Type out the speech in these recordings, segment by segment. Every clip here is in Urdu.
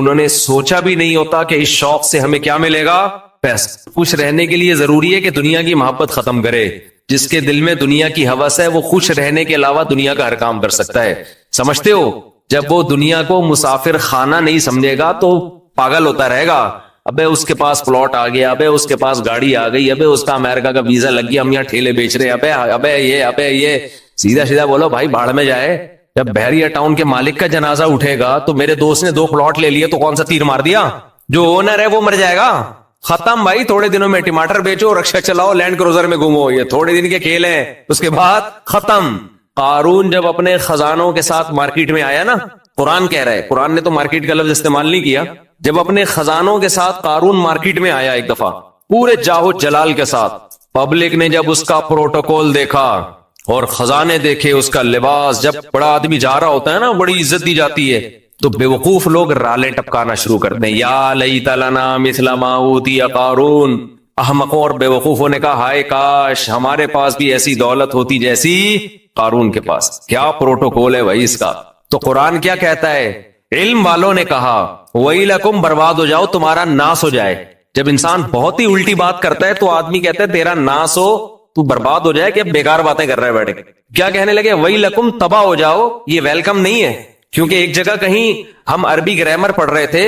انہوں نے سوچا بھی نہیں ہوتا کہ اس شوق سے ہمیں کیا ملے گا؟ پیسہ. خوش رہنے کے لیے ضروری ہے کہ دنیا کی محبت ختم کرے. جس کے دل میں دنیا کی ہوس ہے وہ خوش رہنے کے علاوہ دنیا کا ہر کام کر سکتا ہے. سمجھتے ہو؟ جب وہ دنیا کو مسافر خانہ نہیں سمجھے گا تو پاگل ہوتا رہے گا. ابے اس کے پاس پلاٹ آ گیا، ابے اس کے پاس گاڑی آ گئی، ابے اس کا امریکہ کا ویزا لگ گیا، ہم یہاں ٹھیلے بیچ رہے ہیں، ابے یہ سیدھا سیدھا بولو بھائی بھاڑ میں جائے. جب بحریہ ٹاؤن کے مالک کا جنازہ اٹھے گا تو میرے دوست نے 2 پلاٹ لے لیے تو کون سا تیر مار دیا؟ جو اونر ہے وہ مر جائے گا. ختم بھائی. تھوڑے دنوں میں ٹماٹر بیچو، رکشا چلاؤ، لینڈ کروزر میں گھومو، یہ تھوڑے دن کے کھیل ہیں، اس کے بعد ختم. قارون جب اپنے خزانوں کے ساتھ مارکیٹ میں آیا نا، قرآن کہہ رہا ہے، قرآن نے تو مارکیٹ کا لفظ استعمال نہیں کیا. جب اپنے خزانوں کے ساتھ قارون مارکیٹ میں آیا ایک دفعہ پورے جاہو جلال کے ساتھ، پبلک نے جب اس کا پروٹوکول دیکھا اور خزانے دیکھے، اس کا لباس، جب بڑا آدمی جا رہا ہوتا ہے نا بڑی عزت دی جاتی ہے، تو بے وقوف لوگ رالیں ٹپکانا شروع کرتے ہیں. یا لیت لنا مثل ما اوتی قارون. احمقوں اور بے وقوفوں نے کہا ہائے کاش ہمارے پاس بھی ایسی دولت ہوتی جیسی قارون کے پاس. کیا پروٹوکول ہے بھائی اس کا. تو قرآن کیا کہتا ہے؟ علم والوں نے کہا ویلکم، برباد ہو جاؤ، تمہارا ناس ہو جائے. جب انسان بہت ہی الٹی بات کرتا ہے تو آدمی کہتا ہے تیرا ناس ہو، تو برباد ہو جائے، کہ بیکار باتیں کر رہا ہے بیٹھے. کیا کہنے لگے؟ ویلکم، تباہ ہو جاؤ. یہ ویلکم نہیں ہے، کیونکہ ایک جگہ کہیں ہم عربی گرامر پڑھ رہے تھے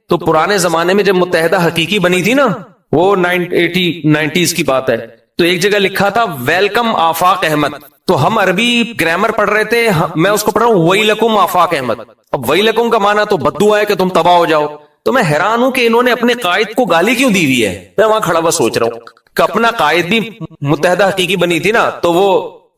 تو پرانے زمانے میں جب متحدہ حقیقی بنی تھی نا، وہ 90s کی بات ہے، تو ایک جگہ لکھا تھا ویلکم آفاق احمد. تو ہم عربی گرامر پڑھ رہے تھے، میں اس کو پڑھ رہا ہوں ویلکم آفاق احمد. اب ویلکم کا معنی تو بددعا ہے کہ تم تباہ ہو جاؤ. تو میں حیران ہوں کہ انہوں نے اپنے قائد کو گالی کیوں دی ہوئی ہے. میں وہاں کھڑا ہوا سوچ رہا ہوں کہ اپنا قائد بھی متحدہ حقیقی بنی تھی نا، تو وہ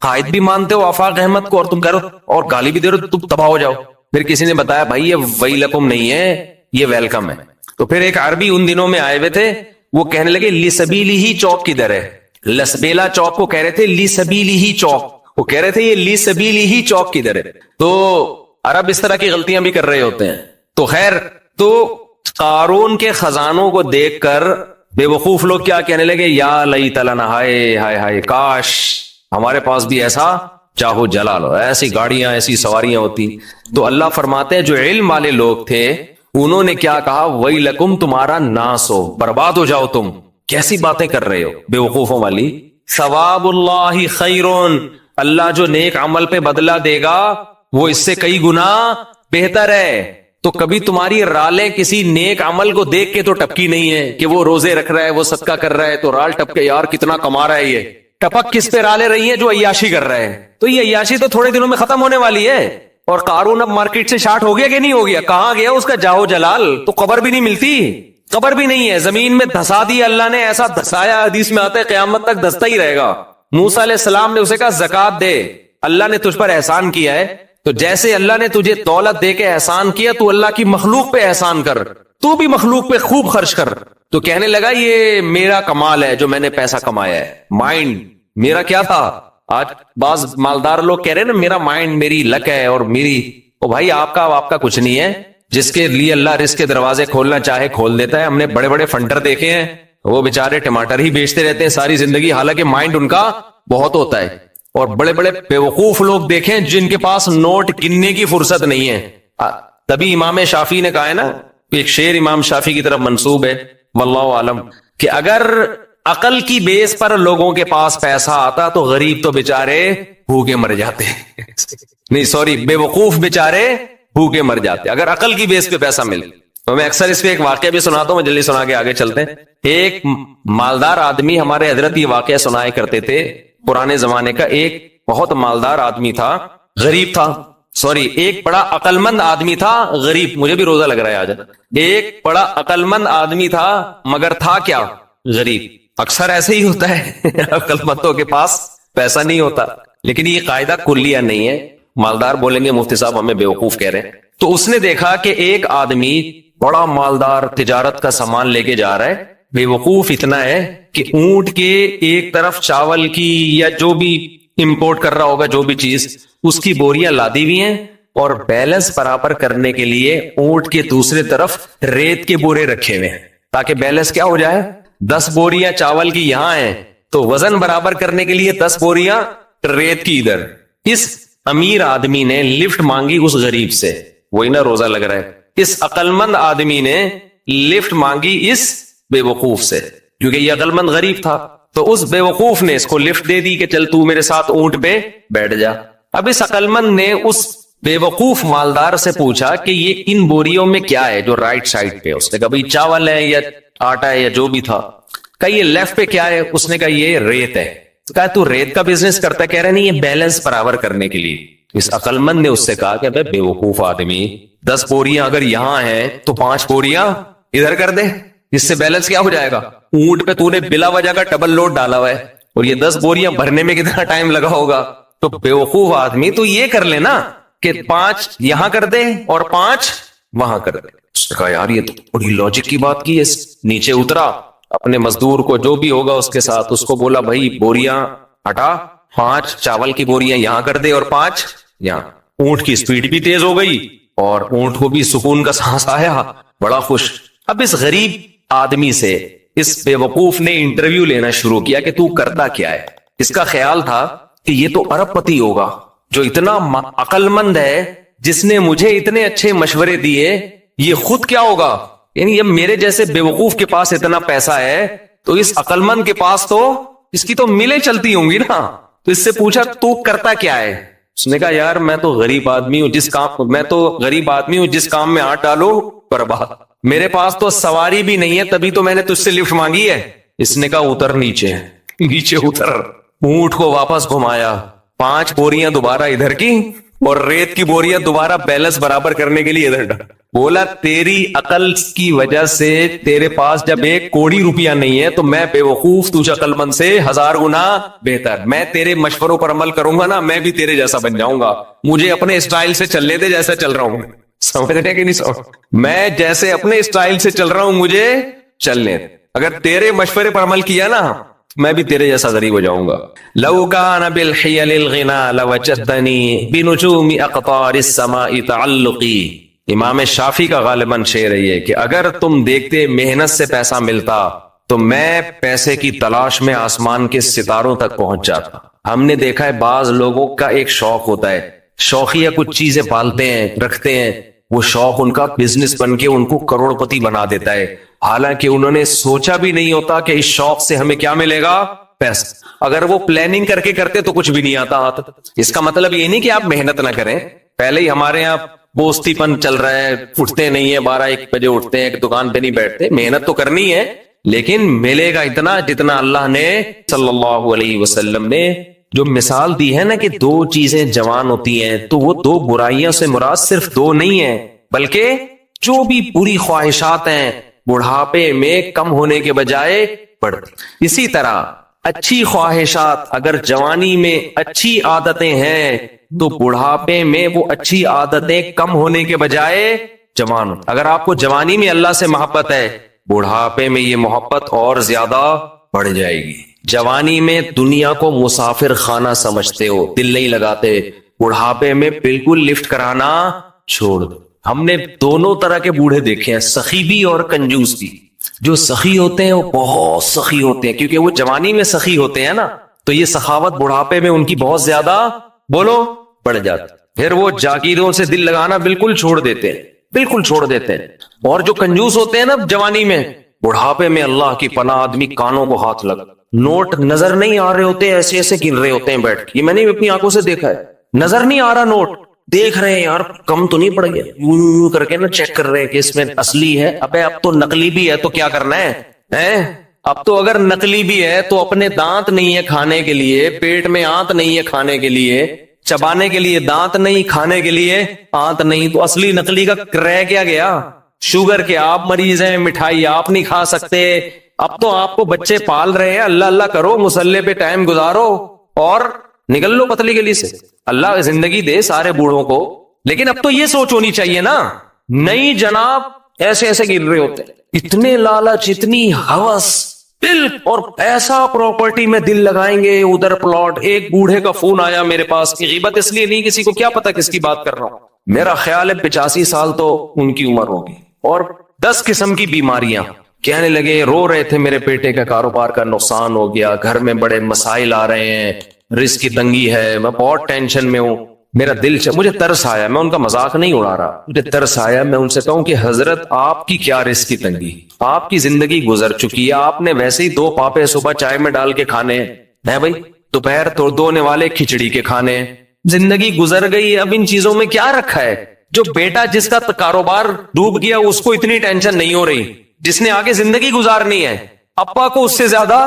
قائد بھی مانتے ہو آفاق احمد کو، اور تم کہہ رہے ہو اور گالی بھی دے رہے ہو تم تباہ ہو جاؤ. پھر کسی نے بتایا بھائی یہ ویلکم نہیں ہے، یہ ویلکم ہے. تو پھر ایک عربی ان دنوں میں آئے ہوئے تھے، وہ کہنے لگے لسبیلی ہی چوک کدھر ہے. لسبیلا چوک کو کہہ رہے تھے لسبیلی ہی چوک، وہ کہہ رہے تھے یہ لسبیلی ہی چوک کدھر ہے. تو عرب اس طرح کی غلطیاں بھی کر رہے ہوتے ہیں. تو خیر، تو قارون کے خزانوں کو دیکھ کر بے وقوف لوگ کیا کہنے لگے؟ یا لیت لنا، ہائے ہائے ہائے کاش ہمارے پاس بھی ایسا چاہو جلال ہو، ایسی گاڑیاں، ایسی سواریاں ہوتی. تو اللہ فرماتے ہیں جو علم والے لوگ تھے انہوں نے کیا کہا؟ ویلکم، تمہارا ناس ہو، برباد ہو جاؤ تم. کیسی باتیں کر رہے ہو بے وقوفوں والی. ثواب اللہ خیرون، اللہ جو نیک عمل پہ بدلہ دے گا وہ اس سے کئی گنا بہتر ہے. تو کبھی تمہاری رالیں کسی نیک عمل کو دیکھ کے تو ٹپکی نہیں ہے کہ وہ روزے رکھ رہا ہے، وہ صدقہ کر رہا ہے تو رال ٹپ کے یار کتنا کما رہا ہے. یہ ٹپک کس پہ رالیں رہی ہیں؟ جو عیاشی کر رہے ہیں. تو یہ عیاشی تو تھوڑے دنوں میں ختم ہونے والی ہے. اور قارون اب مارکیٹ سے شارٹ ہو گیا کہ نہیں ہو گیا؟ کہاں گیا اس کا جاہو جلال؟ تو قبر بھی نہیں ملتی، قبر بھی نہیں ہے، زمین میں دھسا دیا اللہ نے. ایسا دھسایا، حدیث میں آتا ہے قیامت تک دھستا ہی رہے گا. موسیٰ علیہ السلام نے اسے کہا زکات دے، اللہ نے تجھ پر احسان کیا ہے، تو جیسے اللہ نے تجھے دولت دے کے احسان کیا تو اللہ کی مخلوق پہ احسان کر، تو بھی مخلوق پہ خوب خرچ کر. تو کہنے لگا یہ میرا کمال ہے جو میں نے پیسہ کمایا ہے. مائنڈ میرا کیا تھا؟ آج بعض مالدار لوگ کہہ رہے ہیں نا میرا مائنڈ، میری لک ہے اور میری. او بھائی آپ کا کچھ نہیں ہے. جس کے لیے اللہ رزق کے دروازے کھولنا چاہے کھول دیتا ہے. ہم نے بڑے بڑے فنڈر دیکھے ہیں، وہ بےچارے ٹماٹر ہی بیچتے رہتے ہیں ساری زندگی، حالانکہ مائنڈ ان کا بہت ہوتا ہے. اور بڑے بڑے بیوقوف لوگ دیکھیں جن کے پاس نوٹ گننے کی فرصت نہیں ہے. تبھی امام شافعی نے کہا ہے نا، ایک شعر امام شافعی کی طرف منسوب ہے واللہ عالم، کہ اگر عقل کی بیس پر لوگوں کے پاس پیسہ آتا تو غریب تو بےچارے بھوکے مر جاتے نہیں سوری، بے وقوف بےچارے بھوکے مر جاتے اگر عقل کی بیس پہ پیسہ ملے. تو میں اکثر اس پہ ایک واقعہ بھی سناتا ہوں، میں جلدی سنا کے آگے چلتے ہیں. ایک مالدار آدمی، ہمارے حضرت یہ واقعہ سنایا کرتے تھے پرانے زمانے کا. ایک بہت مالدار آدمی تھا، غریب تھا، ایک بڑا عقل مند آدمی تھا، غریب. مجھے بھی روزہ لگ رہا ہے آج. ایک بڑا عقل مند آدمی تھا مگر تھا کیا؟ غریب. اکثر ایسے ہی ہوتا ہے عقل مندوں کے پاس پیسہ نہیں ہوتا. لیکن یہ قاعدہ کلیہ نہیں ہے. مالدار بولیں گے مفتی صاحب ہمیں بیوقوف کہہ رہے ہیں. تو اس نے دیکھا کہ ایک آدمی بڑا مالدار تجارت کا سامان لے کے جا رہا ہے، بے وقوف اتنا ہے کہ اونٹ کے ایک طرف چاول کی یا جو بھی امپورٹ کر رہا ہوگا جو بھی چیز، اس کی بوریاں لادی ہوئی ہیں، اور بیلنس برابر کرنے کے لیے اونٹ کے دوسرے طرف ریت کے بورے رکھے ہوئے ہیں تاکہ بیلنس کیا ہو جائے. 10 بوریاں چاول کی یہاں ہیں تو وزن برابر کرنے کے لیے 10 بوریاں ریت کی ادھر. اس امیر آدمی نے لفٹ مانگی اس غریب سے، وہی نا روزہ لگ رہا ہے، اس عقل مند آدمی نے لفٹ مانگی اس بے وقوف سے، کیونکہ یہ عقل مند غریب تھا، تو اس بے وقوف نے اس کو لفٹ دے دی کہ چل تو میرے ساتھ اونٹ پہ بیٹھ جا۔ اب اس عقل مند نے اس بے وقوف مالدار سے پوچھا کہ یہ ان بوریوں میں کیا ہے جو رائٹ سائڈ پہ؟ اس نے کہا بھائی چاول ہے یا آٹا ہے یا جو بھی تھا۔ کہا یہ لیفٹ پہ کیا ہے؟ اس نے کہا یہ ریت ہے۔ کہا تو ریت کا بزنس کرتا ہے؟ کہہ رہے نہیں، یہ بیلنس برابر کرنے کے لیے۔ اس عقل مند نے اس سے کہا کہ بے وقوف آدمی، 10 بوریاں اگر یہاں ہیں تو 5 بوریاں ادھر کر دے، اس سے بیلنس کیا ہو جائے گا؟ اونٹ پہ تو نے بلا وجہ کا ڈبل لوڈ ڈالا ہوا ہے، اور یہ 10 بوریاں بھرنے میں کتنا ٹائم لگا ہوگا؟ تو بے وقوف آدمی تو یہ کر لے نا کہ 5 یہاں کر دے اور 5 وہاں کر دے۔ اس نے کہا یار یہ تو بڑی لاجک کی بات کی ہے۔ نیچے اترا، اپنے مزدور کو جو بھی ہوگا اس کے ساتھ اس کو بولا بھائی بوریاں ہٹا، 5 چاول کی بوریاں یہاں کر دے اور 5 یہاں۔ اونٹ کی سپیڈ بھی تیز ہو گئی اور اونٹ کو بھی سکون کا سانس آیا، بڑا خوش۔ اب اس غریب آدمی سے اس بے وقوف نے انٹرویو لینا شروع کیا کہ تو کرتا کیا ہے۔ اس کا خیال تھا کہ یہ تو ارب پتی ہوگا جو اتنا عقل مند ہے، جس نے مجھے اتنے اچھے مشورے دیے، یہ خود کیا ہوگا؟ یعنی یہ میرے جیسے بے وقوف کے پاس اتنا پیسہ ہے تو اس عقل مند کے پاس تو اس کی تو ملیں چلتی ہوں گی نا۔ تو اس سے پوچھا تو کرتا کیا ہے؟ اس نے کہا یار میں تو غریب آدمی ہوں، جس کام میں ہاتھ ڈالو برباد۔ میرے پاس تو سواری بھی نہیں ہے، تبھی تو میں نے تجھ سے لفٹ مانگی ہے۔ اس نے کہا اتر نیچے اتر۔ اونٹ کو واپس گھمایا، 5 بوریاں دوبارہ ادھر کی اور ریت کی بوریاں دوبارہ بیلنس برابر کرنے کے لیے ادھر ڈال۔ بولا تیری عقل کی وجہ سے تیرے پاس جب 1 کوڑی روپیہ نہیں ہے تو میں بے وقوف تجھ عقل مند سے 1000 گنا بہتر۔ میں تیرے مشوروں پر عمل کروں گا نا، میں بھی تیرے جیسا بن جاؤں گا۔ مجھے اپنے اسٹائل سے چلنے دے جیسا چل رہا ہوں، سمجھ رہے کہ نہیں سمجھ؟ میں جیسے اپنے اسٹائل سے چل رہا ہوں مجھے چلنے دے۔ اگر تیرے مشورے پر عمل کیا نا میں بھی تیرے جیسا غریب ہو جاؤں گا۔ لو کان بالحیل الغنا لوجدنی بنجوم اقطار السماء تعلقی۔ امام شافعی کا غالباً شعر ہے کہ اگر تم دیکھتے محنت سے پیسہ ملتا تو میں پیسے کی تلاش میں آسمان کے ستاروں تک پہنچ جاتا۔ ہم نے دیکھا ہے بعض لوگوں کا ایک شوق ہوتا ہے، شوقیہ کچھ چیزیں پالتے ہیں، رکھتے ہیں، وہ شوق ان کا بزنس بن کے ان کو کروڑ پتی بنا دیتا ہے، حالانکہ انہوں نے سوچا بھی نہیں ہوتا کہ اس شوق سے ہمیں کیا ملے گا؟ پیسہ۔ اگر وہ پلاننگ کر کے کرتے تو کچھ بھی نہیں آتا۔ اس کا مطلب یہ نہیں کہ آپ محنت نہ کریں۔ پہلے ہی ہمارے یہاں بوستی پن چل رہا ہے، اٹھتے نہیں ہے، 12-1 بجے اٹھتے ہیں، ایک دکان پہ نہیں بیٹھتے۔ محنت تو کرنی ہے لیکن ملے گا اتنا جتنا اللہ نے صلی اللہ علیہ وسلم نے جو مثال دی ہے نا کہ 2 چیزیں جوان ہوتی ہیں تو وہ 2 برائیوں سے مراد صرف 2 نہیں ہے، بلکہ جو بھی بری خواہشات ہیں بڑھاپے میں کم ہونے کے بجائے بڑھتی۔ اسی طرح اچھی خواہشات اگر جوانی میں اچھی عادتیں ہیں تو بڑھاپے میں وہ اچھی عادتیں کم ہونے کے بجائے جوان۔ اگر آپ کو جوانی میں اللہ سے محبت ہے، بڑھاپے میں یہ محبت اور زیادہ بڑھ جائے گی۔ جوانی میں دنیا کو مسافر خانہ سمجھتے ہو، دل نہیں لگاتے، بڑھاپے میں بالکل لفٹ کرانا چھوڑ دو۔ ہم نے دونوں طرح کے بوڑھے دیکھے ہیں، سخی بھی اور کنجوس بھی۔ جو سخی ہوتے ہیں وہ بہت سخی ہوتے ہیں کیونکہ وہ جوانی میں سخی ہوتے ہیں نا، تو یہ سخاوت بڑھاپے میں ان کی بہت زیادہ بڑھ جاتی۔ پھر وہ جاگیروں سے دل لگانا بالکل چھوڑ دیتے ہیں۔ اور جو کنجوس ہوتے ہیں نا جوانی میں، بڑھاپے میں اللہ کی پناہ آدمی کانوں کو ہاتھ لگا، نوٹ نظر نہیں آ رہے ہوتے، ایسے ایسے گن رہے ہوتے ہیں بیٹھ کے۔ یہ میں نے اپنی آنکھوں سے دیکھا ہے، نظر نہیں آ رہا نوٹ، دیکھ رہے ہیں یار کم تو نہیں پڑ گیا، یوں کر کے نا چیک کر رہے ہیں کہ اس میں اصلی ہے، ابے اب تو نقلی بھی ہے تو کیا کرنا ہے؟ اب تو اگر نقلی بھی ہے تو اپنے دانت نہیں ہے کھانے کے لیے، پیٹ میں آنت نہیں ہے کھانے کے لیے، چبانے کے لیے دانت نہیں، کھانے کے لیے آنت نہیں، تو اصلی نقلی کا رہ کیا گیا؟ شوگر کے آپ مریض ہیں، مٹھائی آپ نہیں کھا سکتے، اب تو آپ کو بچے پال رہے ہیں، اللہ اللہ کرو، مسلح پہ ٹائم گزارو اور نکل لو پتلی گلی سے۔ اللہ زندگی دے سارے بوڑھوں کو، لیکن اب تو یہ سوچ ہونی چاہیے نا، نہیں جناب ایسے ایسے گر رہے ہوتے، اتنے لالچ، اتنی ہوس، اور ایسا پراپرٹی میں دل لگائیں گے، ادھر پلاٹ۔ ایک بوڑھے کا فون آیا میرے پاس، کی غیبت اس لیے نہیں، کسی کو کیا پتا کس کی بات کر رہا ہوں، میرا خیال ہے 85 سال تو ان کی عمر ہوگی، اور 10 قسم کی بیماریاں۔ کہنے لگے، رو رہے تھے میرے بیٹے کا کاروبار کا نقصان ہو گیا، گھر میں بڑے مسائل آ رہے ہیں، رزق کی تنگی ہے، میں بہت ٹینشن میں ہوں، میرا دل مجھے ترس آیا، میں ان کا مذاق نہیں اڑا رہا، مجھے ترس آیا، میں ان سے کہوں کہ حضرت آپ کی کیا رزق کی تنگی، آپ کی زندگی گزر چکی ہے، آپ نے ویسے ہی 2 پاپے صبح چائے میں ڈال کے کھانے ہیں بھائی، دوپہر تو دھونے والے کھچڑی کے کھانے، زندگی گزر گئی، اب ان چیزوں میں کیا رکھا ہے؟ جو بیٹا جس کا کاروبار ڈوب گیا اس کو اتنی ٹینشن نہیں ہو رہی، جس نے آگے زندگی گزارنی ہے ابا کو اس سے زیادہ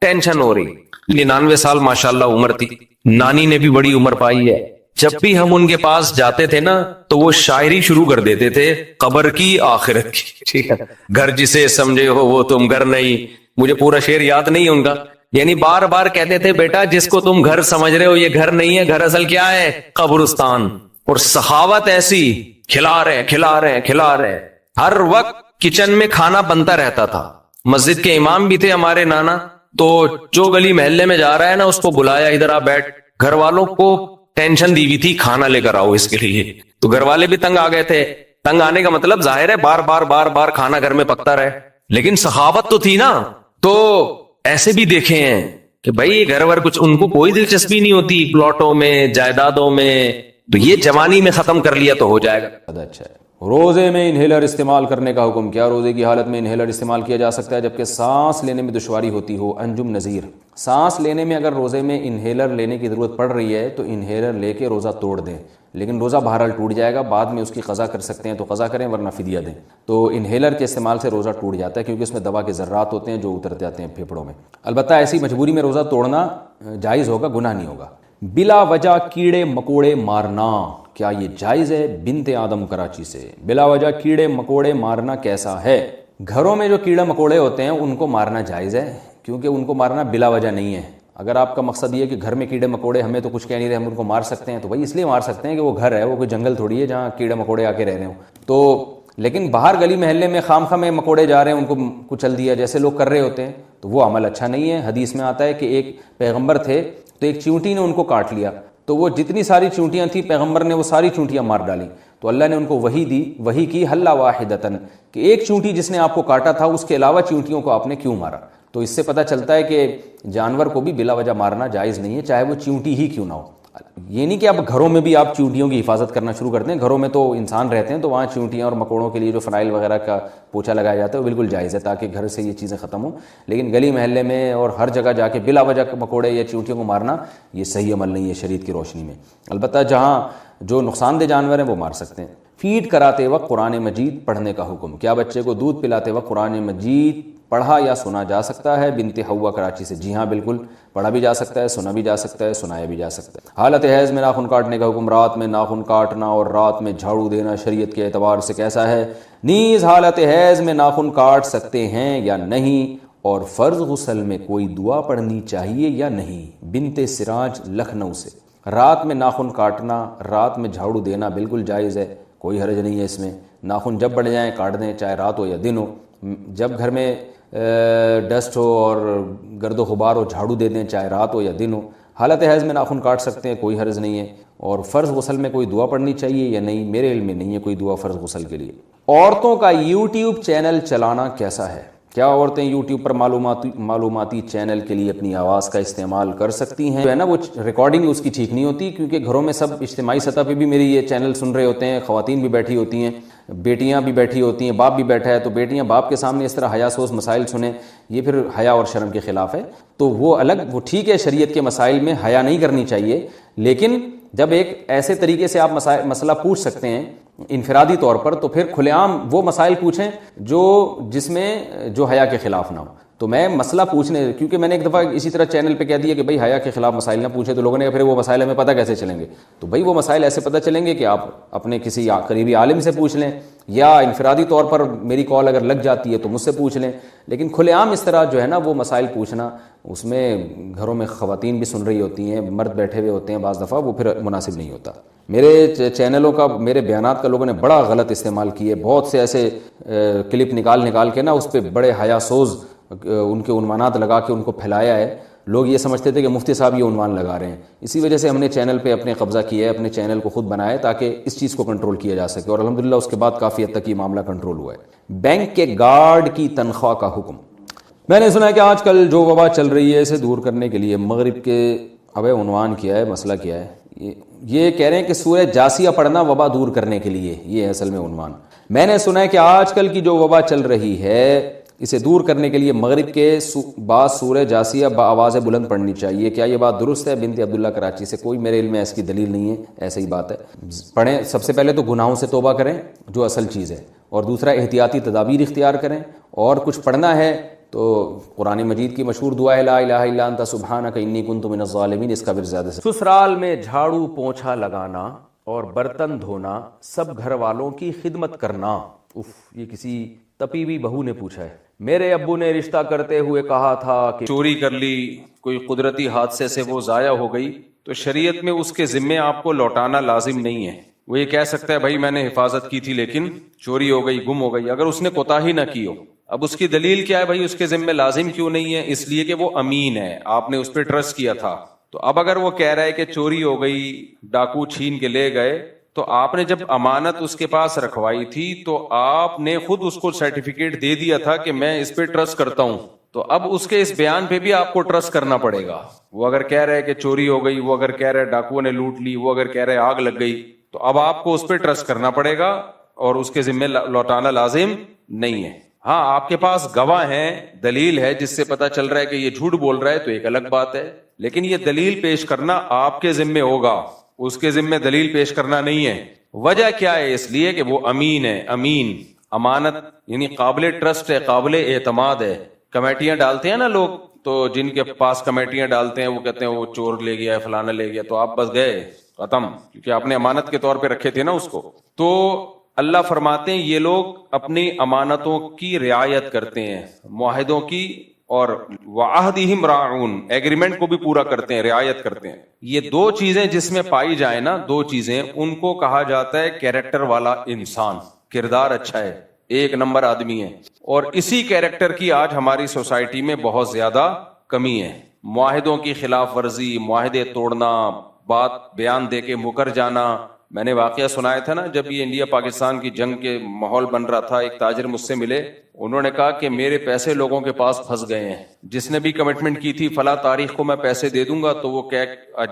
ٹینشن ہو رہی۔ 99 سال ماشاءاللہ عمر تھی، نانی نے بھی بڑی عمر پائی ہے، جب بھی ہم ان کے پاس جاتے تھے نا تو وہ شاعری شروع کر دیتے تھے، قبر کی آخرت کی، ٹھیک ہے، گھر جسے سمجھے ہو وہ تم گھر نہیں، مجھے پورا شعر یاد نہیں ہے ان کا، یعنی بار بار کہتے تھے بیٹا جس کو تم گھر سمجھ رہے ہو یہ گھر نہیں ہے، گھر اصل کیا ہے؟ قبرستان۔ اور سخاوت ایسی، کھلا رہے ہر وقت کچن میں کھانا بنتا رہتا تھا، مسجد کے امام بھی تھے ہمارے نانا، تو جو گلی محلے میں جا رہا ہے نا اس کو بلایا، ادھر آ بیٹھ، گھر والوں کو ٹینشن دی ہوئی تھی کھانا لے کر آؤ اس کے لیے، تو گھر والے بھی تنگ آ گئے تھے، تنگ آنے کا مطلب ظاہر ہے بار بار کھانا گھر میں پکتا رہے، لیکن سخاوت تو تھی نا۔ تو ایسے بھی دیکھے ہیں کہ بھائی گھر ور کچھ ان کو کوئی دلچسپی نہیں ہوتی پلاٹوں میں جائیدادوں میں، تو یہ جوانی میں ختم کر لیا تو ہو جائے گا۔ اچھا ہے۔ روزے میں انہیلر استعمال کرنے کا حکم، کیا روزے کی حالت میں انہیلر استعمال کیا جا سکتا ہے جبکہ سانس لینے میں دشواری ہوتی ہو؟ انجم نذیر، سانس لینے میں اگر روزے میں انہیلر لینے کی ضرورت پڑ رہی ہے تو انہیلر لے کے روزہ توڑ دیں، لیکن روزہ بہرحال ٹوٹ جائے گا، بعد میں اس کی قضا کر سکتے ہیں تو قضا کریں ورنہ فدیہ دیں۔ تو انہیلر کے استعمال سے روزہ ٹوٹ جاتا ہے کیونکہ اس میں دوا کے ذرات ہوتے ہیں جو اتر جاتے ہیں پھیپھڑوں میں، البتہ ایسی مجبوری میں روزہ توڑنا جائز ہوگا، گناہ نہیں ہوگا۔ بلا وجہ کیڑے مکوڑے مارنا، کیا یہ جائز ہے؟ بنت آدم کراچی سے، بلا وجہ کیڑے مکوڑے مارنا کیسا ہے؟ گھروں میں جو کیڑے مکوڑے ہوتے ہیں ان کو مارنا جائز ہے، کیونکہ ان کو مارنا بلا وجہ نہیں ہے۔ اگر آپ کا مقصد یہ ہے کہ گھر میں کیڑے مکوڑے ہمیں تو کچھ کہہ نہیں رہے ہم ان کو مار سکتے ہیں، تو بھائی اس لیے مار سکتے ہیں کہ وہ گھر ہے، وہ کوئی جنگل تھوڑی ہے جہاں کیڑے مکوڑے آ کے رہ رہے ہوں۔ تو لیکن باہر گلی محلے میں خام خواہ میں مکوڑے جا رہے ہیں ان کو کچل دیا جیسے لوگ کر رہے ہوتے ہیں، تو وہ عمل اچھا نہیں ہے۔ حدیث میں آتا ہے کہ ایک پیغمبر تھے تو ایک چیونٹی نے ان کو کاٹ لیا، تو وہ جتنی ساری چونٹیاں تھیں پیغمبر نے وہ ساری چونٹیاں مار ڈالیں، تو اللہ نے ان کو وحی دی، وحی کی حلا واحدتن، کہ ایک چونٹی جس نے آپ کو کاٹا تھا اس کے علاوہ چونٹیوں کو آپ نے کیوں مارا؟ تو اس سے پتہ چلتا ہے کہ جانور کو بھی بلا وجہ مارنا جائز نہیں ہے، چاہے وہ چونٹی ہی کیوں نہ ہو۔ یہ نہیں کہ اب گھروں میں بھی آپ چونٹیوں کی حفاظت کرنا شروع کر دیں، گھروں میں تو انسان رہتے ہیں تو وہاں چونٹیاں اور مکوڑوں کے لیے جو فنائل وغیرہ کا پوچھا لگایا جاتا ہے وہ بالکل جائز ہے تاکہ گھر سے یہ چیزیں ختم ہوں، لیکن گلی محلے میں اور ہر جگہ جا کے بلا وجہ مکوڑے یا چونٹیوں کو مارنا یہ صحیح عمل نہیں ہے شریعت کی روشنی میں، البتہ جہاں جو نقصان دہ جانور ہیں وہ مار سکتے ہیں۔ فیڈ کراتے وقت قرآن مجید پڑھنے کا حکم، کیا بچے کو دودھ پلاتے وقت قرآن مجید پڑھا یا سنا جا سکتا ہے؟ بنت ہوا کراچی سے، جی ہاں بالکل، پڑھا بھی جا سکتا ہے، سنا بھی جا سکتا ہے، سنایا بھی جا سکتا ہے۔ حالت حیض میں ناخن کاٹنے کا حکم، رات میں ناخن کاٹنا اور رات میں جھاڑو دینا شریعت کے اعتبار سے کیسا ہے؟ نیز حالت حیض میں ناخن کاٹ سکتے ہیں یا نہیں، اور فرض غسل میں کوئی دعا پڑھنی چاہیے یا نہیں؟ بنت سراج لکھنؤ سے، رات میں ناخن کاٹنا، رات میں جھاڑو دینا بالکل جائز ہے، کوئی حرج نہیں ہے اس میں، ناخن جب بڑھ جائیں کاٹ دیں، چاہے رات ہو یا دن ہو، جب گھر میں ڈسٹ ہو اور گرد و غبار ہو جھاڑو دے دیں، چاہے رات ہو یا دن ہو۔ حالت حیض میں ناخن کاٹ سکتے ہیں، کوئی حرج نہیں ہے، اور فرض غسل میں کوئی دعا پڑھنی چاہیے یا نہیں؟ میرے علم میں نہیں ہے کوئی دعا فرض غسل کے لیے۔ عورتوں کا یوٹیوب چینل چلانا کیسا ہے؟ کیا عورتیں یوٹیوب پر معلوماتی چینل کے لیے اپنی آواز کا استعمال کر سکتی ہیں؟ جو ہے نا وہ ریکارڈنگ اس کی ٹھیک نہیں ہوتی، کیونکہ گھروں میں سب اجتماعی سطح پہ بھی میری یہ چینل سن رہے ہوتے ہیں، خواتین بھی بیٹھی ہوتی ہیں، بیٹیاں بھی بیٹھی ہوتی ہیں، باپ بھی بیٹھا ہے، تو بیٹیاں باپ کے سامنے اس طرح حیا سوز مسائل سنیں، یہ پھر حیا اور شرم کے خلاف ہے، تو وہ الگ، وہ ٹھیک ہے شریعت کے مسائل میں حیا نہیں کرنی چاہیے، لیکن جب ایک ایسے طریقے سے آپ مسئلہ پوچھ سکتے ہیں انفرادی طور پر، تو پھر کھلے عام وہ مسائل پوچھیں جس میں جو حیا کے خلاف نہ ہو۔ تو میں مسئلہ پوچھنے، کیونکہ میں نے ایک دفعہ اسی طرح چینل پہ کہہ دیا کہ بھائی حیا کے خلاف مسائل نہ پوچھیں، تو لوگوں نے کہا پھر وہ مسائل ہمیں پتہ کیسے چلیں گے؟ تو بھائی وہ مسائل ایسے پتہ چلیں گے کہ آپ اپنے کسی قریبی عالم سے پوچھ لیں، یا انفرادی طور پر میری کال اگر لگ جاتی ہے تو مجھ سے پوچھ لیں، لیکن کھلے عام اس طرح جو ہے نا وہ مسائل پوچھنا، اس میں گھروں میں خواتین بھی سن رہی ہوتی ہیں، مرد بیٹھے ہوئے ہوتے ہیں بعض دفعہ، وہ پھر مناسب نہیں ہوتا۔ میرے چینلوں کا، میرے بیانات کا لوگوں نے بڑا غلط استعمال کیے، بہت سے ایسے کلپ نکال کے نا اس پہ بڑے حیا سوز ان کے عنوانات لگا کے ان کو پھیلایا ہے، لوگ یہ سمجھتے تھے کہ مفتی صاحب یہ عنوان لگا رہے ہیں، اسی وجہ سے ہم نے چینل پہ اپنے قبضہ کیا ہے، اپنے چینل کو خود بنایا تاکہ اس چیز کو کنٹرول کیا جا سکے، اور الحمدللہ اس کے بعد کافی حد تک یہ معاملہ کنٹرول ہوا ہے۔ بینک کے گارڈ کی تنخواہ کا حکم، میں نے سنا ہے کہ آج کل جو وبا چل رہی ہے اسے دور کرنے کے لیے مغرب کے عنوان کیا ہے، مسئلہ کیا ہے، یہ کہہ رہے ہیں کہ سورہ جاسیہ پڑھنا وبا دور کرنے کے لیے، یہ ہے اصل میں عنوان۔ میں نے سنا ہے کہ آج کل کی جو وبا چل رہی ہے اسے دور کرنے کے لیے مغرب کے بعد سورہ جاسیہ بآواز بلند پڑھنی چاہیے، کیا یہ بات درست ہے؟ بنت عبداللہ کراچی سے۔ کوئی میرے علم میں اس کی دلیل نہیں ہے، ایسے ہی بات ہے۔ پڑھیں، سب سے پہلے تو گناہوں سے توبہ کریں جو اصل چیز ہے، اور دوسرا احتیاطی تدابیر اختیار کریں، اور کچھ پڑھنا ہے تو قرآن مجید کی مشہور دعا ہے لا الہ الا انت سبحانک انی کنت من الظالمین، اس کا ورد زیادہ سے۔ سسرال میں جھاڑو پونچھا لگانا اور برتن دھونا، سب گھر والوں کی خدمت کرنا۔ یہ کسی تپی ہوئی بہو نے پوچھا ہے۔ میرے ابو نے رشتہ کرتے ہوئے کہا تھا کہ چوری کر لی، کوئی قدرتی حادثے سے وہ ضائع ہو گئی تو شریعت میں اس کے ذمے آپ کو لوٹانا لازم نہیں ہے۔ وہ یہ کہہ سکتا ہے بھائی میں نے حفاظت کی تھی لیکن چوری ہو گئی، گم ہو گئی، اگر اس نے کوتاہی نہ کی ہو۔ اب اس کی دلیل کیا ہے بھائی اس کے ذمے لازم کیوں نہیں ہے؟ اس لیے کہ وہ امین ہے، آپ نے اس پہ ٹرسٹ کیا تھا۔ تو اب اگر وہ کہہ رہا ہے کہ چوری ہو گئی، ڈاکو چھین کے لے گئے، تو آپ نے جب امانت اس کے پاس رکھوائی تھی تو آپ نے خود اس کو سرٹیفکیٹ دے دیا تھا کہ میں اس پہ ٹرسٹ کرتا ہوں، تو اب اس کے اس بیان پہ بھی آپ کو ٹرسٹ کرنا پڑے گا۔ وہ اگر کہہ رہے کہ چوری ہو گئی، وہ اگر کہہ رہے ڈاکوؤں نے لوٹ لی، وہ اگر کہہ رہے آگ لگ گئی، تو اب آپ کو اس پہ ٹرسٹ کرنا پڑے گا اور اس کے ذمے لوٹانا لازم نہیں ہے۔ ہاں آپ کے پاس گواہ ہیں، دلیل ہے جس سے پتا چل رہا ہے کہ یہ جھوٹ بول رہا ہے تو ایک الگ بات ہے، لیکن یہ دلیل پیش کرنا آپ کے ذمے ہوگا، اس کے ذمے دلیل پیش کرنا نہیں ہے۔ وجہ کیا ہے؟ اس لیے کہ وہ امین ہے۔ امین امانت یعنی قابل ٹرسٹ ہے، قابل اعتماد ہے۔ کمیٹیاں ڈالتے ہیں نا لوگ، تو جن کے پاس کمیٹیاں ڈالتے ہیں وہ کہتے ہیں وہ چور لے گیا ہے، فلانا لے گیا، تو آپ بس گئے ختم، کیونکہ آپ نے امانت کے طور پہ رکھے تھے نا اس کو۔ تو اللہ فرماتے ہیں یہ لوگ اپنی امانتوں کی رعایت کرتے ہیں، معاہدوں کی، اور وعہدہم راعون، ایگریمنٹ کو بھی پورا کرتے ہیں، رعایت کرتے ہیں۔ یہ دو چیزیں جس میں پائی جائیں نا، دو چیزیں، ان کو کہا جاتا ہے کیریکٹر والا انسان، کردار اچھا ہے، ایک نمبر آدمی ہے۔ اور اسی کیریکٹر کی آج ہماری سوسائٹی میں بہت زیادہ کمی ہے۔ معاہدوں کی خلاف ورزی، معاہدے توڑنا، بات بیان دے کے مکر جانا۔ میں نے واقعہ سنایا تھا نا، جب یہ انڈیا پاکستان کی جنگ کے ماحول بن رہا تھا، ایک تاجر مجھ سے ملے، انہوں نے کہا کہ میرے پیسے لوگوں کے پاس پھنس گئے ہیں، جس نے بھی کمٹمنٹ کی تھی فلاں تاریخ کو میں پیسے دے دوں گا، تو وہ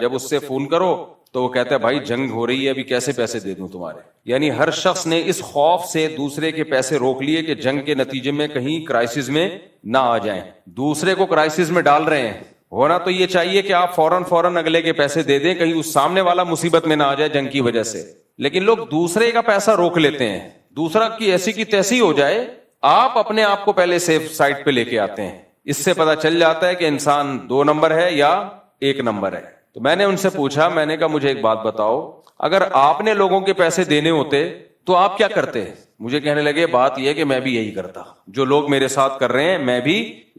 جب اس سے فون کرو تو وہ کہتا ہے بھائی جنگ ہو رہی ہے، ابھی کیسے پیسے دے دوں تمہارے۔ یعنی ہر شخص نے اس خوف سے دوسرے کے پیسے روک لیے کہ جنگ کے نتیجے میں کہیں کرائسس میں نہ آ جائیں، دوسرے کو کرائسس میں ڈال رہے ہیں۔ ہونا تو یہ چاہیے کہ آپ فوراً اگلے کے پیسے دے دیں، کہیں اس سامنے والا مصیبت میں نہ آ جائے جنگ کی وجہ سے، لیکن لوگ دوسرے کا پیسہ روک لیتے ہیں، دوسرا کی ایسی کی تیسی ہو جائے، آپ اپنے آپ کو پہلے سیف سائٹ پہ لے کے آتے ہیں۔ اس سے پتا چل جاتا ہے کہ انسان 2 نمبر ہے یا 1 نمبر ہے۔ تو میں نے ان سے پوچھا، میں نے کہا مجھے ایک بات بتاؤ، اگر آپ نے لوگوں کے پیسے دینے ہوتے تو آپ کیا کرتے؟ مجھے کہنے لگے بات یہ کہ میں بھی یہی کرتا، جو لوگ میرے ساتھ کر رہے ہیں میں بھی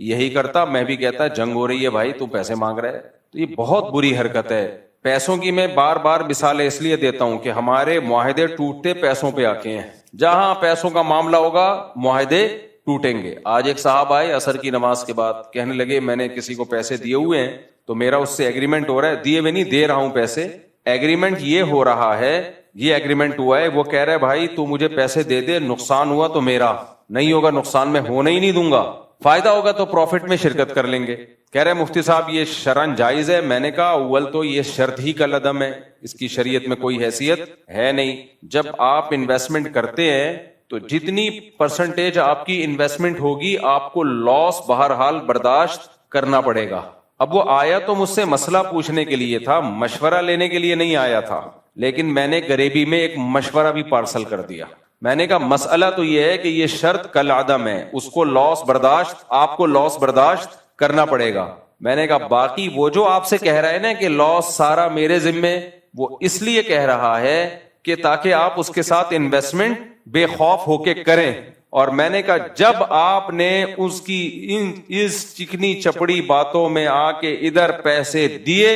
یہی کرتا، میں بھی کہتا جنگ ہو رہی ہے بھائی تو پیسے مانگ رہے ہے۔ تو یہ بہت بری حرکت ہے۔ پیسوں کی میں بار بار مثالیں اس لیے دیتا ہوں کہ ہمارے معاہدے ٹوٹتے پیسوں پہ آ کے ہیں، جہاں پیسوں کا معاملہ ہوگا معاہدے ٹوٹیں گے۔ آج ایک صاحب آئے عصر کی نماز کے بعد، کہنے لگے میں نے کسی کو پیسے دیے ہوئے ہیں تو میرا اس سے ایگریمنٹ ہو رہا ہے، دیے ہوئے نہیں، دے رہا ہوں پیسے، ایگریمنٹ یہ ہو رہا ہے، یہ ایگریمنٹ ہوا ہے، وہ کہہ رہے بھائی تو مجھے پیسے دے دے، نقصان ہوا تو میرا، نہیں ہوگا نقصان میں ہونے ہی نہیں دوں گا، فائدہ ہوگا تو پروفٹ میں شرکت کر لیں گے۔ کہہ رہے مفتی صاحب یہ شرعن جائز ہے؟ میں نے کہا اول تو یہ شرط ہی کل عدم ہے، اس کی شریعت میں کوئی حیثیت ہے نہیں۔ جب آپ انویسٹمنٹ کرتے ہیں تو جتنی پرسنٹیج آپ کی انویسٹمنٹ ہوگی آپ کو لاس بہرحال برداشت کرنا پڑے گا۔ اب وہ آیا تو مجھ سے مسئلہ پوچھنے کے لیے تھا، مشورہ لینے کے لیے نہیں آیا تھا، لیکن میں نے غریبی میں ایک مشورہ بھی پارسل کر دیا۔ میں نے کہا مسئلہ تو یہ ہے کہ یہ شرط کل عدم ہے، اس کو لاس برداشت، آپ کو لاس برداشت کرنا پڑے گا۔ میں نے کہا باقی وہ جو آپ سے کہہ رہا ہے نا کہ لاس سارا میرے ذمے، وہ اس لیے کہہ رہا ہے کہ تاکہ آپ اس کے ساتھ انویسٹمنٹ بے خوف ہو کے کریں۔ اور میں نے کہا جب آپ نے اس کی اس چکنی چپڑی باتوں میں آ کے ادھر پیسے دیے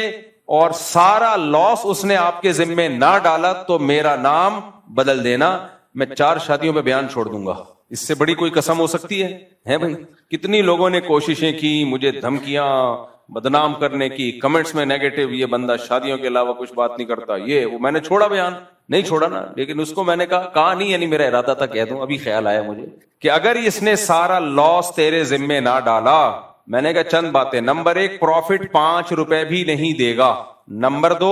اور سارا لاس اس نے آپ کے ذمے نہ ڈالا تو میرا نام بدل دینا، میں 4 شادیوں پہ بیان چھوڑ دوں گا۔ اس سے بڑی کوئی قسم ہو سکتی ہے بھائی؟ کتنی لوگوں نے کوششیں کی، مجھے دھمکیاں، بدنام کرنے کی، کمنٹس میں نیگیٹو، یہ بندہ شادیوں کے علاوہ کچھ بات نہیں کرتا، یہ وہ۔ میں نے چھوڑا بیان؟ نہیں چھوڑا نا، لیکن اس کو میں نے کہا نہیں، یعنی میرا ارادہ تھا کہہ دوں، ابھی خیال آیا مجھے کہ اگر اس نے سارا لاس تیرے ذمے نہ ڈالا، میں نے کہا چند باتیں، نمبر 1 پروفٹ 5 روپے بھی نہیں دے گا، نمبر 2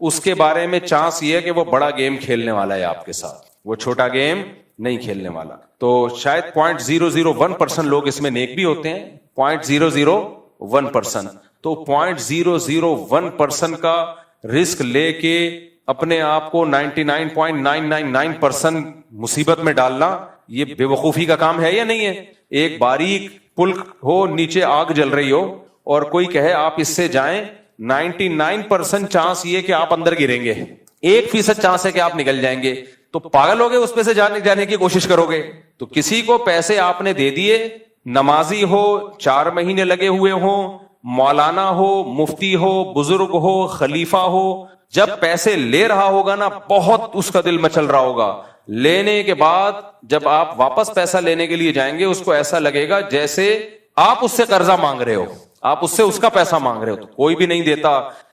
اس کے بارے میں چانس یہ ہے کہ وہ بڑا گیم کھیلنے والا ہے آپ کے ساتھ, وہ چھوٹا گیم نہیں کھیلنے والا. تو شاید 0.001% لوگ اس میں نیک بھی ہوتے ہیں, 0.001%. تو 0.001% کا رسک لے کے اپنے آپ کو 99.999% مصیبت میں ڈالنا, یہ بے وقوفی کا کام ہے یا نہیں ہے؟ ایک باریک پل ہو, نیچے آگ جل رہی ہو, اور کوئی کہے آپ اس سے جائیں, 99% چانس یہ کہ آپ اندر گریں گے, 1% چانس ہے کہ آپ نکل جائیں گے. تو پاگل ہو گئے اس پہ سے جانے کی کوشش کرو گے. تو کسی کو پیسے آپ نے دے دیے, نمازی ہو, 4 مہینے لگے ہوئے ہوں, مولانا ہو, مفتی ہو, بزرگ ہو, خلیفہ ہو, جب پیسے لے رہا ہوگا نا بہت اس کا دل مچل رہا ہوگا. لینے کے بعد جب آپ واپس پیسہ لینے کے لیے جائیں گے, اس کو ایسا لگے گا جیسے آپ اس سے قرضہ مانگ رہے ہو, آپ اس سے اس کا پیسہ مانگ رہے ہو. تو کوئی بھی نہیں دیتا.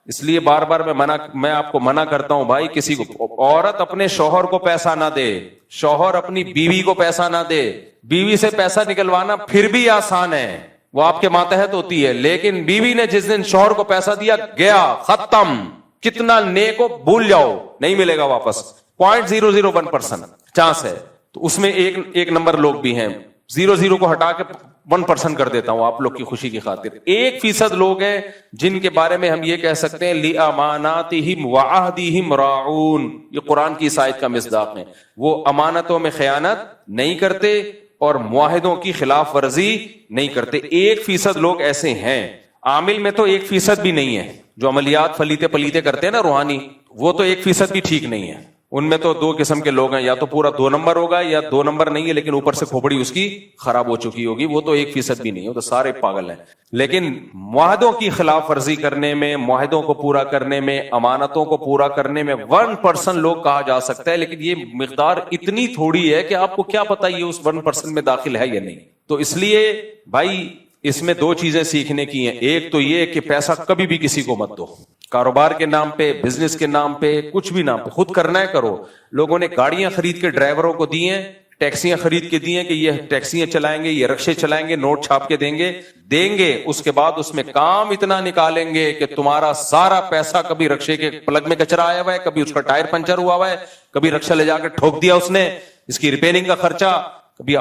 اس لیے بار بار میں آپ کو منع کرتا ہوں بھائی, کسی کو, عورت اپنے شوہر کو پیسہ نہ دے, شوہر اپنی بیوی کو پیسہ نہ دے. بیوی سے پیسہ نکلوانا پھر بھی آسان ہے, وہ آپ کے ماتحت ہوتی ہے, لیکن بیوی نے جس دن شوہر کو پیسہ دیا, گیا, ختم, کتنا نیک ہو بھول جاؤ, نہیں ملے گا واپس. 0.001% چانس ہے. تو اس میں ایک نمبر لوگ بھی ہیں, 0 کو ہٹا کے 1% کر دیتا ہوں آپ لوگ کی خوشی کی خاطر. 1% لوگ ہیں جن کے بارے میں ہم یہ کہہ سکتے ہیں لِأَمَانَاتِهِمْ وَعَهْدِهِمْ رَاعُونَ, یہ قرآن کی اس آیت کا مصداق ہے. وہ امانتوں میں خیانت نہیں کرتے اور معاہدوں کی خلاف ورزی نہیں کرتے. 1% لوگ ایسے ہیں. عامل میں تو 1% بھی نہیں ہے, جو عملیات فلیتے پلیتے کرتے ہیں نا روحانی, وہ تو 1% بھی ٹھیک نہیں ہے. ان میں تو 2 قسم کے لوگ ہیں, یا تو پورا 2 نمبر ہوگا یا 2 نمبر نہیں ہے لیکن اوپر سے کھوپڑی اس کی خراب ہو چکی ہوگی, وہ تو 1% بھی نہیں ہے, وہ تو سارے پاگل ہیں. لیکن معاہدوں کی خلاف ورزی کرنے میں, معاہدوں کو پورا کرنے میں, امانتوں کو پورا کرنے میں 1% لوگ کہا جا سکتا ہے. لیکن یہ مقدار اتنی تھوڑی ہے کہ آپ کو کیا پتا یہ اس 1% میں داخل ہے یا نہیں. تو اس لیے بھائی اس میں 2 چیزیں سیکھنے کی ہیں. ایک تو یہ کہ پیسہ کبھی بھی کسی کو مت دو, کاروبار کے نام پہ, بزنس کے نام پہ, کچھ بھی نام پہ, خود کرنا ہے کرو. لوگوں نے گاڑیاں خرید کے ڈرائیوروں کو دی ہیں, ٹیکسیاں خرید کے دی ہیں کہ یہ ٹیکسیاں چلائیں گے, یہ رکشے چلائیں گے, نوٹ چھاپ کے دیں گے. اس کے بعد اس میں کام اتنا نکالیں گے کہ تمہارا سارا پیسہ, کبھی رکشے کے پلگ میں کچرا آیا ہوا ہے, کبھی اس کا ٹائر پنچر ہوا ہوا ہے, کبھی رکشہ لے جا کے ٹھوک دیا اس نے, اس کی ریپیئرنگ کا خرچہ, کبھی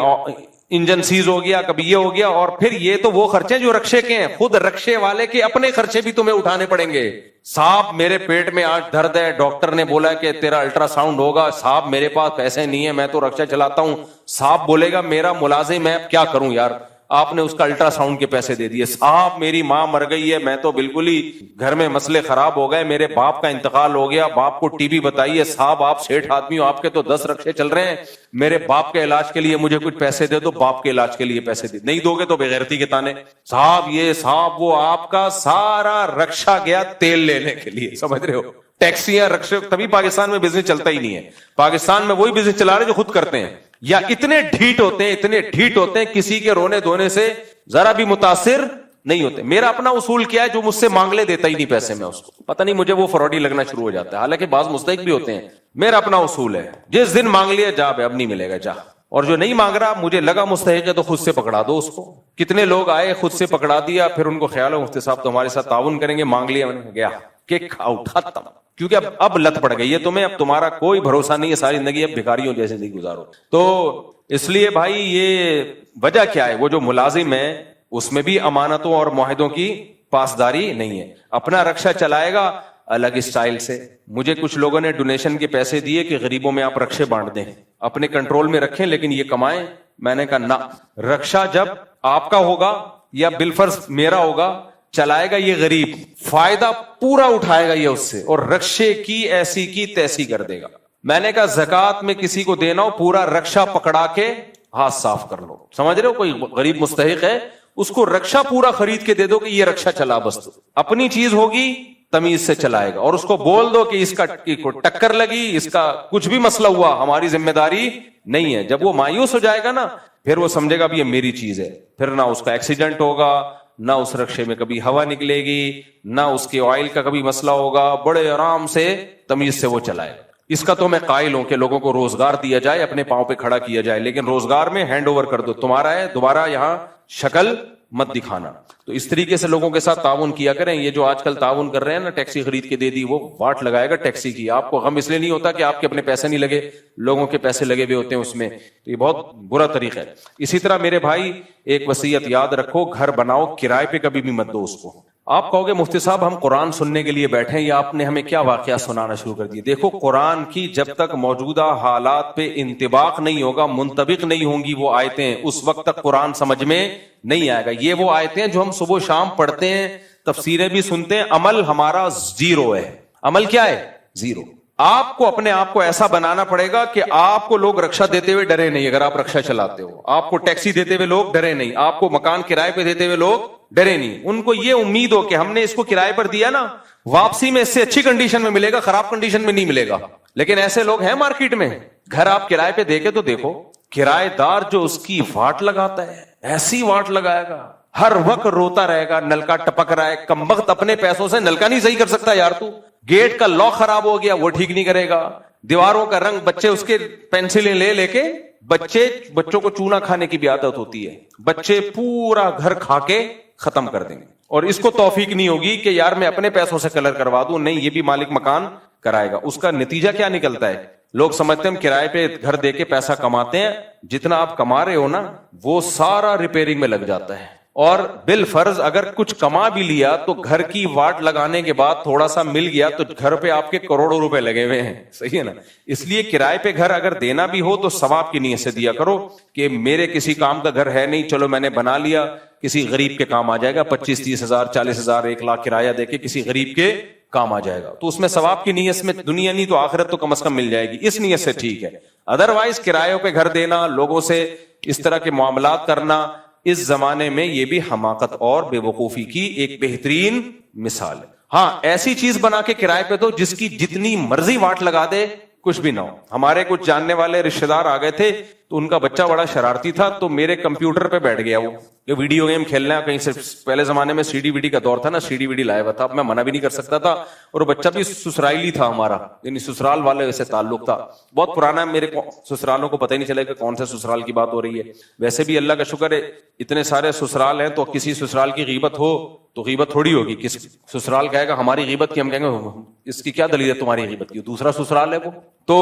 انجن سیز ہو گیا, کبھی یہ ہو گیا. اور پھر یہ تو وہ خرچے جو رکشے کے ہیں, خود رکشے والے کے اپنے خرچے بھی تمہیں اٹھانے پڑیں گے. صاحب میرے پیٹ میں آج درد ہے, ڈاکٹر نے بولا کہ تیرا الٹرا ساؤنڈ ہوگا. صاحب میرے پاس پیسے نہیں ہے, میں تو رکشہ چلاتا ہوں. صاحب بولے گا میرا ملازم ہے, کیا کروں یار, آپ نے اس کا الٹرا ساؤنڈ کے پیسے دے دیے. صاحب میری ماں مر گئی ہے, میں تو بالکل ہی گھر میں مسئلے خراب ہو گئے, میرے باپ کا انتقال ہو گیا, باپ کو ٹی بی بتائیے. صاحب آپ سیٹھ آدمی ہو, آپ کے تو 10 رکشے چل رہے ہیں, میرے باپ کے علاج کے لیے مجھے کچھ پیسے دے دو. باپ کے علاج کے لیے پیسے دے, نہیں دو گے تو بےغیرتی کے تانے. صاحب یہ صاحب وہ آپ کا سارا رکشہ گیا تیل لینے کے لیے, سمجھ رہے ہو, ٹیکسیاں, رکشے. تبھی پاکستان میں بزنس چلتا ہی نہیں ہے. پاکستان میں وہی بزنس چلا رہے جو خود کرتے ہیں, یا اتنے ڈھیٹ ہوتے ہیں کسی کے رونے دھونے سے ذرا بھی متاثر نہیں ہوتے. میرا اپنا اصول کیا ہے, جو مجھ سے مانگ لے دیتا ہی نہیں پیسے, میں اس کو پتہ نہیں مجھے وہ فراڈی لگنا شروع ہو جاتا ہے. حالانکہ بعض مستحق بھی ہوتے ہیں. میرا اپنا اصول ہے, جس دن مانگ لیا جا بے, اب نہیں ملے گا, جا. اور جو نہیں مانگ رہا, مجھے لگا مستحق ہے تو خود سے پکڑا دو اس کو. کتنے لوگ آئے, خود سے پکڑا دیا, پھر ان کو خیال ہو مفتی صاحب تو ہمارے ساتھ تعاون کریں گے, مانگ لیا, میں نے گیا کک آؤٹ, ختم. کیونکہ اب لت پڑ گئی ہے تمہیں, اب تمہارا کوئی بھروسہ نہیں ہے, ساری زندگی اب بھکاریوں جیسے زندگی گزارو. تو اس لیے بھائی یہ وجہ کیا ہے, وہ جو ملازم ہے اس میں بھی امانتوں اور معاہدوں کی پاسداری نہیں ہے. اپنا رکشہ چلائے گا الگ اسٹائل سے. مجھے کچھ لوگوں نے ڈونیشن کے پیسے دیے کہ غریبوں میں آپ رکشے بانٹ دیں, اپنے کنٹرول میں رکھیں لیکن یہ کمائیں. میں نے کہا نہ, رکشہ جب آپ کا ہوگا یا بالفرض میرا ہوگا, چلائے گا یہ غریب, فائدہ پورا اٹھائے گا یہ اس سے, اور رکشے کی ایسی کی تیسی کر دے گا. میں نے کہا زکات میں کسی کو دینا ہو, پورا رکشہ پکڑا کے ہاتھ صاف کر لو. سمجھ رہے ہو, کوئی غریب مستحق ہے, اس کو رکشہ پورا خرید کے دے دو کہ یہ رکشہ چلا, بس تو اپنی چیز ہوگی تمیز سے چلائے گا. اور اس کو بول دو کہ اس کا ٹکر لگی, اس کا کچھ بھی مسئلہ ہوا, ہماری ذمہ داری نہیں ہے. جب وہ مایوس ہو جائے گا نا, پھر وہ سمجھے گا بھی یہ میری چیز ہے. پھر نہ اس کا ایکسیڈنٹ ہوگا, نہ اس رکشے میں کبھی ہوا نکلے گی, نہ اس کے آئل کا کبھی مسئلہ ہوگا. بڑے آرام سے تمیز سے وہ چلائے. اس کا تو میں قائل ہوں کہ لوگوں کو روزگار دیا جائے, اپنے پاؤں پہ کھڑا کیا جائے, لیکن روزگار میں ہینڈ اوور کر دو, تمہارا ہے, دوبارہ یہاں شکل مت دکھانا. تو اس طریقے سے لوگوں کے ساتھ تعاون کیا کریں. یہ جو آج کل تعاون کر رہے ہیں نا, ٹیکسی خرید کے دے دی, وہ واٹ لگائے گا ٹیکسی کی. آپ کو غم اس لیے نہیں ہوتا کہ آپ کے اپنے پیسے نہیں لگے, لوگوں کے پیسے لگے ہوئے ہوتے ہیں اس میں. تو یہ بہت برا طریقہ ہے. اسی طرح میرے بھائی ایک وصیت یاد رکھو, گھر بناؤ, کرائے پہ کبھی بھی مت دو اس کو. آپ کہو گے مفتی صاحب ہم قرآن سننے کے لیے بیٹھے ہیں, یا آپ نے ہمیں کیا واقعہ سنانا شروع کر دیا. دیکھو قرآن کی جب تک موجودہ حالات پہ انطباق نہیں ہوگا, منطبق نہیں ہوں گی وہ آیتیں, اس وقت تک قرآن سمجھ میں نہیں آئے گا. یہ وہ آیتیں ہیں جو ہم صبح شام پڑھتے ہیں, تفسیریں بھی سنتے ہیں, عمل ہمارا زیرو ہے. عمل کیا ہے؟ زیرو. آپ کو اپنے آپ کو ایسا بنانا پڑے گا کہ آپ کو لوگ رکشہ دیتے ہوئے ڈرے نہیں اگر آپ رکشہ چلاتے ہو, آپ کو ٹیکسی دیتے ہوئے لوگ ڈرے نہیں, آپ کو مکان کرائے پہ دیتے ہوئے لوگ ڈرے نہیں. ان کو یہ امید ہو کہ ہم نے اس کو کرائے پر دیا نا, واپسی میں اس سے اچھی کنڈیشن میں ملے گا, خراب کنڈیشن میں نہیں ملے گا. لیکن ایسے لوگ ہیں مارکیٹ میں. گھر آپ کرائے پہ دے کے تو دیکھو, کرائے دار جو اس کی واٹ لگاتا ہے, ایسی واٹ لگائے گا, ہر وقت روتا رہے گا, نلکا ٹپک رہا ہے, کم وقت اپنے پیسوں سے نلکا نہیں صحیح کر سکتا یار تو. گیٹ کا لاک خراب ہو گیا, وہ ٹھیک نہیں کرے گا. دیواروں کا رنگ, بچے اس کے پینسلیں لے کے, بچوں کو چونا کھانے کی بھی عادت ہوتی ہے, بچے پورا گھر کھا کے ختم کر دیں گے. اور اس کو توفیق نہیں ہوگی کہ یار میں اپنے پیسوں سے کلر کروا دوں, نہیں, یہ بھی مالک مکان کرائے گا. اس کا نتیجہ کیا نکلتا ہے؟ لوگ سمجھتے ہیں ہم کرائے پہ گھر دے کے پیسہ کماتے ہیں, جتنا آپ کما رہے ہو نا وہ سارا ریپیئرنگ میں لگ جاتا ہے. اور بالفرض اگر کچھ کما بھی لیا تو گھر کی واٹ لگانے کے بعد تھوڑا سا مل گیا تو گھر پہ آپ کے کروڑوں روپے لگے ہوئے ہیں. صحیح ہے نا؟ اس لیے کرائے پہ گھر اگر دینا بھی ہو تو ثواب کی نیت سے دیا کرو کہ میرے کسی کام کا گھر ہے نہیں, چلو میں نے بنا لیا, کسی غریب کے کام آ جائے گا, 25-30 ہزار 40 ہزار 1 لاکھ کرایہ دے کے کسی غریب کے کام آ جائے گا. تو اس میں ثواب کی نیت میں دنیا نہیں تو آخرت تو کم از کم مل جائے گی, اس نیت سے ٹھیک ہے. ادروائز کرایوں پہ گھر دینا, لوگوں سے اس طرح کے معاملات کرنا, اس زمانے میں یہ بھی حماقت اور بے وقوفی کی ایک بہترین مثال ہے. ہاں ایسی چیز بنا کے کرائے پہ دو جس کی جتنی مرضی واٹ لگا دے, کچھ بھی نہ ہو. ہمارے کچھ جاننے والے رشتے دار آ گئے تھے تو ان کا بچہ بڑا شرارتی تھا, تو میرے کمپیوٹر پہ بیٹھ گیا, وہ کہ ویڈیو گیم کھیلنا ہے کہیں سے. پہلے زمانے میں سی ڈی وی ڈی کا دور تھا نا, سی ڈی وی ڈی لایا ہوا تھا, اب میں منع بھی نہیں کر سکتا تھا. اور بچہ بھی سسرائیلی تھا ہمارا, یعنی سسرال والے سے تعلق تھا, بہت پرانا. میرے سسرالوں کو پتہ ہی نہیں چلے کہ کون سے سسرال کی بات ہو رہی ہے. ویسے بھی اللہ کا شکر ہے اتنے سارے سسرال ہیں, تو کسی سسرال کی غیبت ہو تو غیبت تھوڑی ہوگی. کس سسرال کہے گا ہماری غیبت کی, ہم کہیں گے اس کی کیا دلیل ہے تمہاری غیبت کی, دوسرا سسرال ہے وہ. تو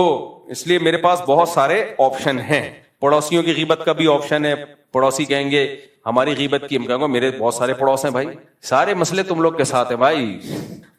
اس لیے میرے پاس بہت سارے آپشن ہیں. پڑوسیوں کی غیبت کا بھی آپشن ہے, پڑوسی کہیں گے ہماری غیبت کی, ہم کہیں گے میرے بہت سارے پڑوس ہیں بھائی, سارے مسئلے تم لوگ کے ساتھ ہیں بھائی.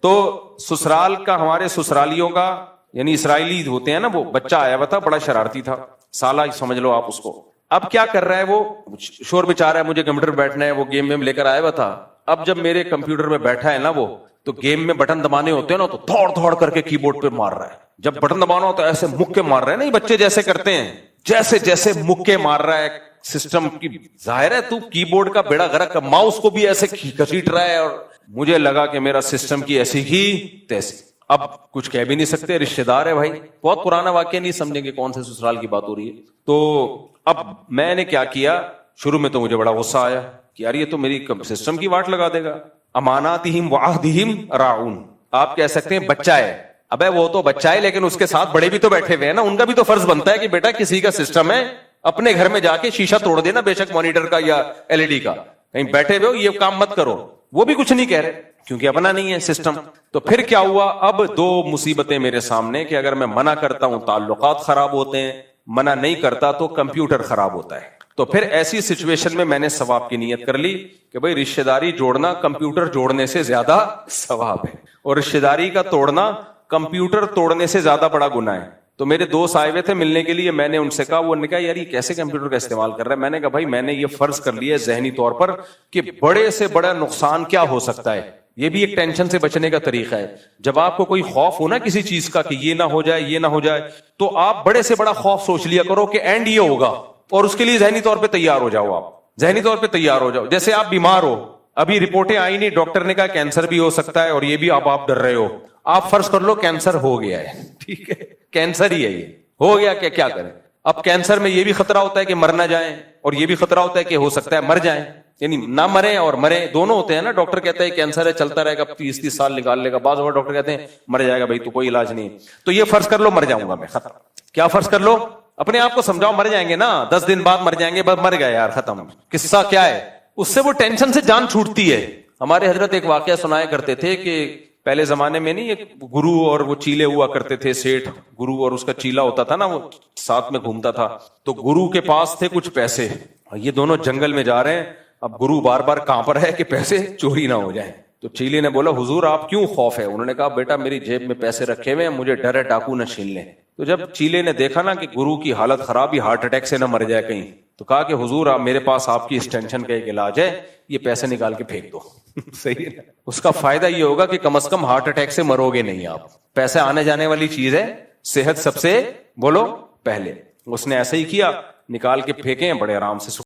تو سسرال کا, ہمارے سسرالیوں کا یعنی اسرائیلی ہوتے ہیں نا, وہ بچہ آیا ہوا تھا, بڑا شرارتی تھا, سالہ سمجھ لو آپ اس کو. اب کیا کر رہا ہے وہ, شور بچا رہا ہے, مجھے کمپیوٹر بیٹھنا ہے, وہ گیم ویم لے کر آیا ہوا تھا. اب جب میرے کمپیوٹر میں بیٹھا ہے نا وہ, تو گیم میں بٹن دبانے ہوتے ہیں نا, تو دوڑ کر کے کی بورڈ پہ مار رہا ہے. جب بٹن دبانا ہوتا ہے ایسے مکے مار رہے ہیں, نہیں بچے جیسے کرتے ہیں, جیسے مکے مار رہا ہے سسٹم کی. ظاہر ہے تو کی بورڈ کا بیڑا غرق, ماؤس کو بھی ایسے گھسیٹ رہا ہے. اور مجھے لگا کہ میرا سسٹم کی ایسی ہی تیسی. اب کچھ کہہ بھی نہیں سکتے, رشتہ دار ہے بھائی, بہت پرانا واقعہ, نہیں سمجھیں گے کون سے سسرال کی بات ہو رہی ہے. تو اب میں نے کیا کیا, شروع میں تو مجھے بڑا غصہ آیا کہ یار یہ تو میری سسٹم کی واٹ لگا دے گا. اماناتہم وعہدہم راعون, آپ کہہ سکتے ہیں بچہ ہے, ابے وہ تو بچہ ہے لیکن اس کے ساتھ بڑے بھی تو بیٹھے ہوئے ہیں نا, ان کا بھی تو فرض بنتا ہے کہ بیٹا کسی کا سسٹم ہے اپنے گھر میں جا کے شیشہ توڑ دینا, بے شک مانیٹر کا یا ایل ای ڈی کا, کہیں بیٹھے ہوئے ہو یہ کام مت کرو. وہ بھی کچھ نہیں کہہ رہے کیونکہ اپنا نہیں ہے سسٹم. تو پھر کیا ہوا, اب 2 مصیبتیں میرے سامنے کہ اگر میں منع کرتا ہوں تعلقات خراب ہوتے ہیں, منع نہیں کرتا تو کمپیوٹر خراب ہوتا ہے. تو پھر ایسی سچویشن میں نے ثواب کی نیت کر لی کہ بھائی رشتہ داری جوڑنا کمپیوٹر جوڑنے سے زیادہ ثواب ہے, اور رشتہ داری کا توڑنا کمپیوٹر توڑنے سے زیادہ بڑا گناہ ہے. تو میرے دوست آئے ہوئے تھے ملنے کے لیے, میں نے ان سے کہا, وہ نے کہا یار یہ کیسے کمپیوٹر کا استعمال کر رہا ہے. میں نے کہا بھائی میں نے یہ فرض کر لیا ہے ذہنی طور پر کہ بڑے سے بڑا نقصان کیا ہو سکتا ہے, یہ بھی ایک ٹینشن سے بچنے کا طریقہ ہے. جب آپ کو کوئی خوف ہو نا کسی چیز کا کہ یہ نہ ہو جائے یہ نہ ہو جائے, تو آپ بڑے سے بڑا خوف سوچ لیا کرو کہ اینڈ یہ ہوگا, اور اس کے لیے ذہنی طور پہ تیار ہو جاؤ. آپ ذہنی طور پہ تیار ہو جاؤ. جیسے آپ بیمار ہو, ابھی رپورٹیں آئی نہیں, ڈاکٹر نے کہا کینسر بھی ہو سکتا ہے, اور یہ بھی آپ ڈر رہے ہو. آپ فرض کر لو کینسر ہو گیا ہے, ٹھیک ہے, کینسر ہی ہے, یہ ہو گیا, کیا کریں. اب کینسر میں یہ بھی خطرہ ہوتا ہے کہ مر نہ جائیں, اور یہ بھی خطرہ ہوتا ہے کہ ہو سکتا ہے مر جائیں, یعنی نہ مریں اور مریں, دونوں ہوتے ہیں نا. ڈاکٹر کہتا ہے کینسر ہے چلتا رہے گا 30 سال نکال لے گا, بعض اور ڈاکٹر کہتے ہیں مر جائے گا بھائی تو کوئی علاج نہیں. تو یہ فرض کر لو مر جاؤں گا میں, خطرہ. کیا فرض کر لو, اپنے آپ کو سمجھاؤ مر جائیں گے نا, 10 دن بعد مر جائیں گے, بس مر گئے یار ختم. قصہ کیا ہے, اس سے وہ ٹینشن سے جان چھوٹتی ہے. ہمارے حضرت ایک واقعہ سنایا کرتے تھے کہ پہلے زمانے میں نہیں ایک گرو اور وہ چیلے ہوا کرتے تھے, سیٹھ گرو اور اس کا چیلا ہوتا تھا نا, وہ ساتھ میں گھومتا تھا. تو گرو کے پاس تھے کچھ پیسے, یہ دونوں جنگل میں جا رہے ہیں. اب گرو بار بار کانپ رہا ہے کہ پیسے چوری نہ ہو جائیں. تو چیلے نے بولا حضور آپ کیوں خوف ہے؟ انہوں نے کہا بیٹا میری جیب میں پیسے رکھے ہوئے ہیں, مجھے ڈر ہے ڈاکو نہ چھین لیں. تو جب چیلے نے دیکھا نا کہ گرو کی حالت خراب, ہی ہارٹ اٹیک سے نہ مر جائے کہیں, تو کہا کہ حضور آپ میرے پاس آپ کی اس ٹینشن کا ایک علاج ہے, یہ پیسے نکال کے پھینک دو. صحیح ہے, اس کا فائدہ یہ ہوگا کہ کم از کم ہارٹ اٹیک سے مرو گے نہیں آپ. پیسے آنے جانے والی چیز ہے, صحت سب سے بولو پہلے. اس نے ایسا ہی کیا, نکال کے پھینکے, بڑے آرام سے